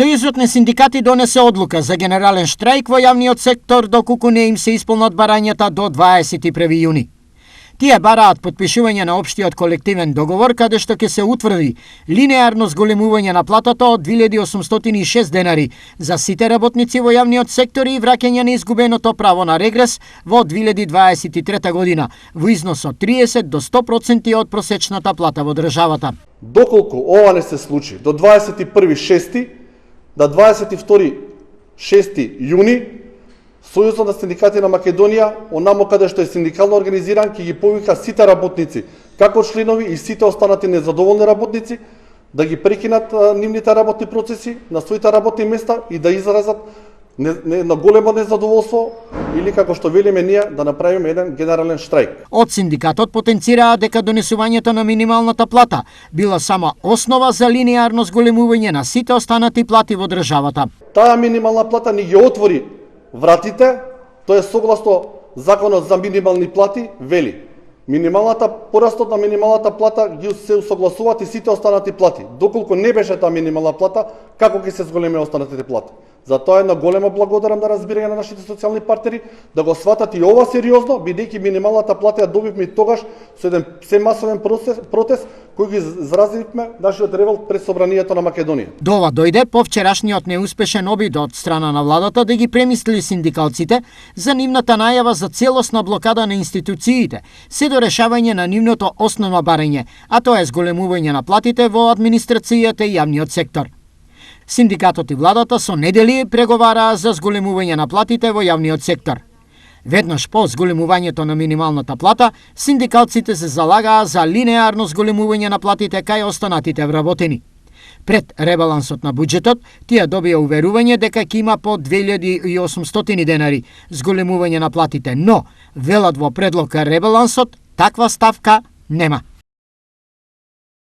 Сојузот на синдикати донесе одлука за генерален штрајк во јавниот сектор доколку не им се исполнат барањата до 21 јуни. Тие бараат подпишување на општиот колективен договор каде што ќе се утврди линеарно зголемување на платата од 2806 денари за сите работници во јавниот сектор и враќање на изгубеното право на регрес во 2023 година во износ од 30 до 100% од просечната плата во државата. Доколку ова не се случи до 21.6. до 22.6. јуни, Сојузот на синдикати на Македонија, онамо каде што е синдикално организиран, ќе ги повика сите работници, како членови и сите останати незадоволни работници, да ги прекинат нивните работни процеси на своите работни места и да изразат на големо незадоволство или, како што велиме ние, да направиме еден генерален штрајк. Од синдикатот потенцираа дека донесувањето на минималната плата била само основа за линеарно зголемување на сите останати плати во државата. Таа минимална плата ни ги отвори вратите, тоа е согласно Законот за минимални плати, вели порастот на минималната плата ги се усогласуваат и сите останати плати. Доколку не беше таа минимална плата, како ќе се зголеме останатите плати? Затоа е на голема благодарам на разбирање на нашите социјални партнери да го сватат и ова сериозно, бидејќи минималната плата ја добивме тогаш со еден се масовен протест кој ги изразивме нашиот револт пред Собранието на Македонија. До ова дојде по вчерашниот неуспешен обид од страна на владата да ги премисли синдикалците за нивната најава за целосна блокада на институциите, се до решавање на нивното основно барање, а тоа е зголемување на платите во администрацијата и јавниот сектор. Синдикатот и владата со недели преговараа за зголемување на платите во јавниот сектор. Веднаш по зголемувањето на минималната плата, синдикалците се залагаа за линеарно зголемување на платите кај останатите вработени. Пред ребалансот на буџетот, тие добија уверување дека ќе има по 2800 денари зголемување на платите, но велат во предлог ребалансот таква ставка нема.